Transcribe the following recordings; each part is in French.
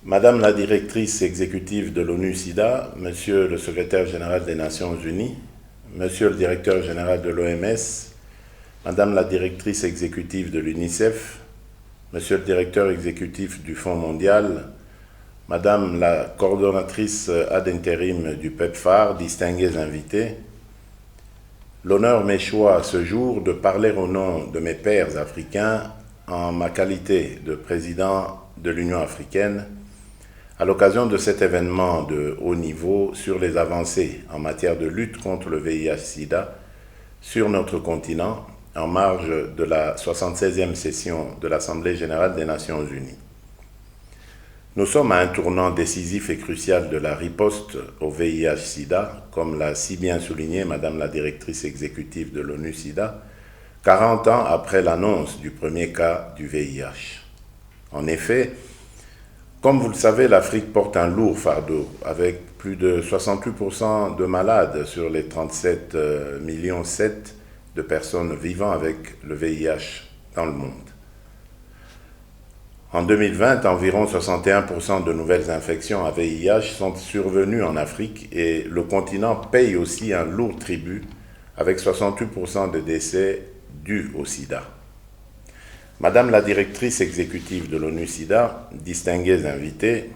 Madame la directrice exécutive de l'ONU-SIDA, Monsieur le secrétaire général des Nations Unies, Monsieur le directeur général de l'OMS, Madame la directrice exécutive de l'UNICEF, Monsieur le directeur exécutif du Fonds mondial, Madame la coordonnatrice ad intérim du PEPFAR, distingués invités, l'honneur m'échoit à ce jour de parler au nom de mes pairs africains en ma qualité de président de l'Union africaine à l'occasion de cet événement de haut niveau sur les avancées en matière de lutte contre le VIH-Sida sur notre continent en marge de la 76e session de l'Assemblée générale des Nations unies. Nous sommes à un tournant décisif et crucial de la riposte au VIH-Sida, comme l'a si bien souligné Madame la directrice exécutive de l'ONU-SIDA, 40 ans après l'annonce du premier cas du VIH. En effet, comme vous le savez, l'Afrique porte un lourd fardeau, avec plus de 68% de malades sur les 37,7 millions de personnes vivant avec le VIH dans le monde. En 2020, environ 61% de nouvelles infections à VIH sont survenues en Afrique et le continent paye aussi un lourd tribut, avec 68% de décès dus au sida. Madame la directrice exécutive de l'ONU-SIDA, distingués invités,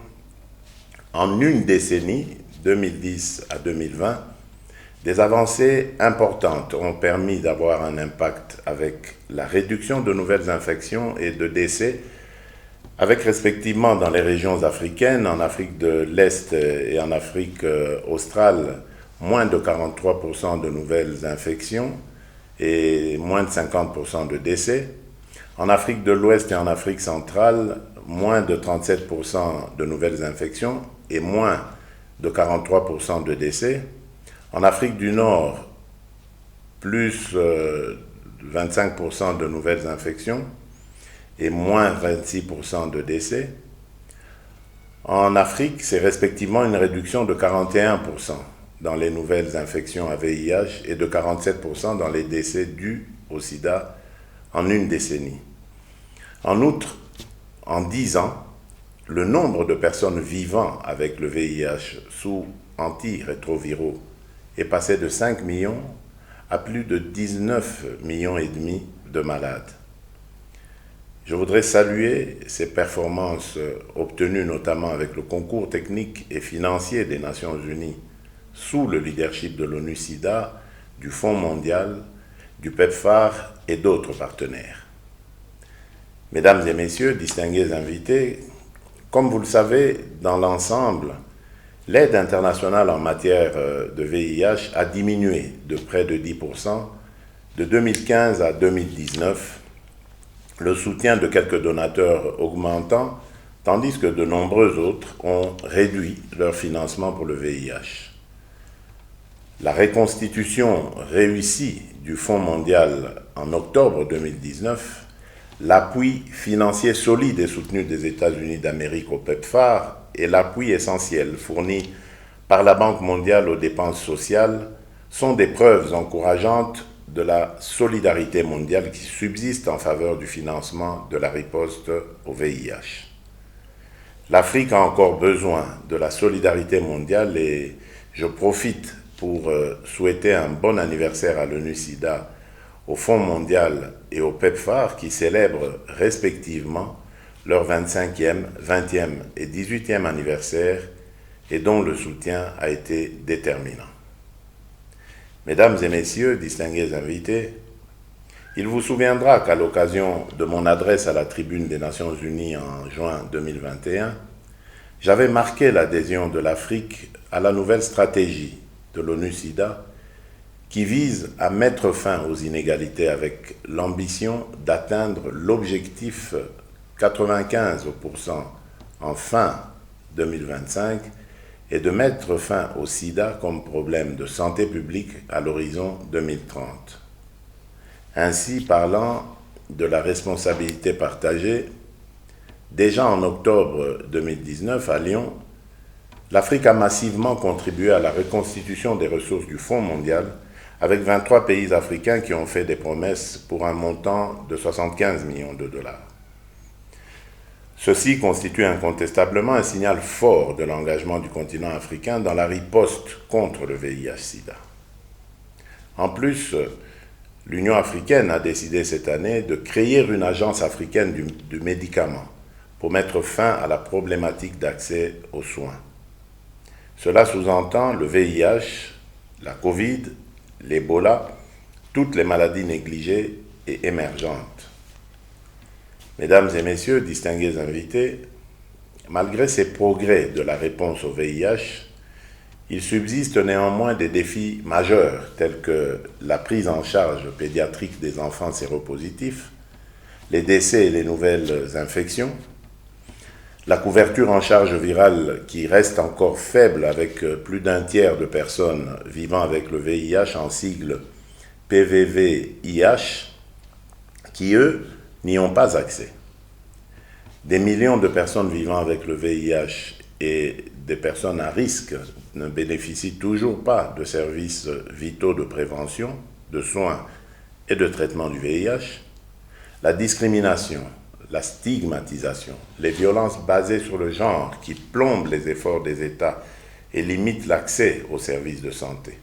en une décennie, 2010 à 2020, des avancées importantes ont permis d'avoir un impact avec la réduction de nouvelles infections et de décès, avec respectivement dans les régions africaines, en Afrique de l'Est et en Afrique australe, moins de 43% de nouvelles infections et moins de 50% de décès. En Afrique de l'Ouest et en Afrique centrale, moins de 37% de nouvelles infections et moins de 43% de décès. En Afrique du Nord, plus 25% de nouvelles infections et moins 26% de décès. En Afrique, c'est respectivement une réduction de 41% dans les nouvelles infections à VIH et de 47% dans les décès dus au sida en une décennie. En outre, en 10 ans, le nombre de personnes vivant avec le VIH sous antirétroviraux est passé de 5 millions à plus de 19,5 millions de malades. Je voudrais saluer ces performances obtenues notamment avec le concours technique et financier des Nations Unies sous le leadership de l'ONU-SIDA, du Fonds mondial, du PEPFAR et d'autres partenaires. Mesdames et messieurs, distingués invités, comme vous le savez, dans l'ensemble, l'aide internationale en matière de VIH a diminué de près de 10% de 2015 à 2019, le soutien de quelques donateurs augmentant, tandis que de nombreux autres ont réduit leur financement pour le VIH. La reconstitution réussie du Fonds mondial en octobre 2019, l'appui financier solide et soutenu des États-Unis d'Amérique au PEPFAR et l'appui essentiel fourni par la Banque mondiale aux dépenses sociales sont des preuves encourageantes de la solidarité mondiale qui subsiste en faveur du financement de la riposte au VIH. L'Afrique a encore besoin de la solidarité mondiale et je profite pour souhaiter un bon anniversaire à l'ONU-SIDA, au Fonds mondial et au PEPFAR qui célèbrent respectivement leur 25e, 20e et 18e anniversaire et dont le soutien a été déterminant. Mesdames et messieurs, distingués invités, il vous souviendra qu'à l'occasion de mon adresse à la tribune des Nations Unies en juin 2021, j'avais marqué l'adhésion de l'Afrique à la nouvelle stratégie de l'ONU-SIDA qui vise à mettre fin aux inégalités avec l'ambition d'atteindre l'objectif 95% en fin 2025 et de mettre fin au sida comme problème de santé publique à l'horizon 2030. Ainsi, parlant de la responsabilité partagée, déjà en octobre 2019 à Lyon, l'Afrique a massivement contribué à la reconstitution des ressources du Fonds mondial avec 23 pays africains qui ont fait des promesses pour un montant de 75 millions de dollars. Ceci constitue incontestablement un signal fort de l'engagement du continent africain dans la riposte contre le VIH-Sida. En plus, l'Union africaine a décidé cette année de créer une agence africaine du médicament pour mettre fin à la problématique d'accès aux soins. Cela sous-entend le VIH, la Covid, l'Ebola, toutes les maladies négligées et émergentes. Mesdames et messieurs, distingués invités, malgré ces progrès de la réponse au VIH, il subsiste néanmoins des défis majeurs tels que la prise en charge pédiatrique des enfants séropositifs, les décès et les nouvelles infections, la couverture en charge virale qui reste encore faible avec plus d'un tiers de personnes vivant avec le VIH en sigle PVVIH, qui eux n'y ont pas accès. Des millions de personnes vivant avec le VIH et des personnes à risque ne bénéficient toujours pas de services vitaux de prévention, de soins et de traitement du VIH. La discrimination, la stigmatisation, les violences basées sur le genre qui plombent les efforts des États et limitent l'accès aux services de santé.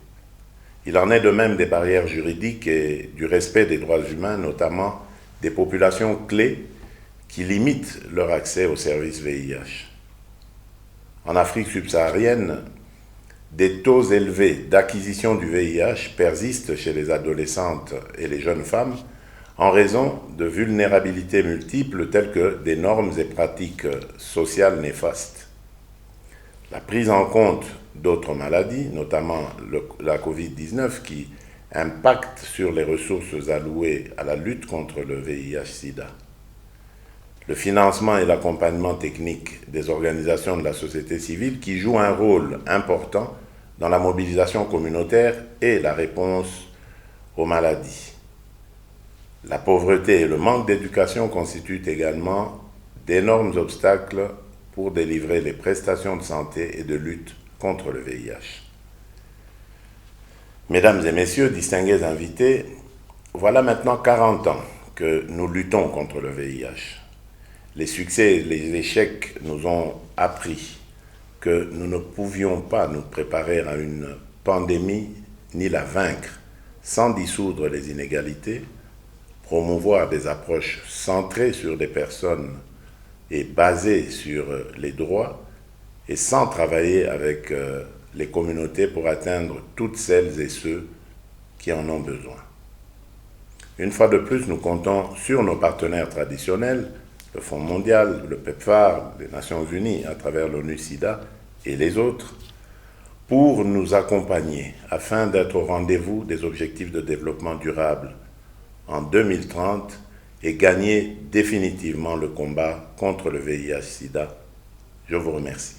Il en est de même des barrières juridiques et du respect des droits humains, notamment des populations clés qui limitent leur accès aux services VIH. En Afrique subsaharienne, des taux élevés d'acquisition du VIH persistent chez les adolescentes et les jeunes femmes en raison de vulnérabilités multiples telles que des normes et pratiques sociales néfastes. La prise en compte d'autres maladies, notamment la COVID-19, qui impacte sur les ressources allouées à la lutte contre le VIH-Sida. Le financement et l'accompagnement technique des organisations de la société civile qui jouent un rôle important dans la mobilisation communautaire et la réponse aux maladies. La pauvreté et le manque d'éducation constituent également d'énormes obstacles pour délivrer les prestations de santé et de lutte contre le VIH. Mesdames et messieurs, distingués invités, voilà maintenant 40 ans que nous luttons contre le VIH. Les succès et les échecs nous ont appris que nous ne pouvions pas nous préparer à une pandémie ni la vaincre sans dissoudre les inégalités, promouvoir des approches centrées sur les personnes et basées sur les droits et sans travailler avec les communautés pour atteindre toutes celles et ceux qui en ont besoin. Une fois de plus, nous comptons sur nos partenaires traditionnels, le Fonds mondial, le PEPFAR, les Nations unies à travers l'ONU-SIDA et les autres, pour nous accompagner afin d'être au rendez-vous des objectifs de développement durable en 2030 et gagner définitivement le combat contre le VIH-Sida. Je vous remercie.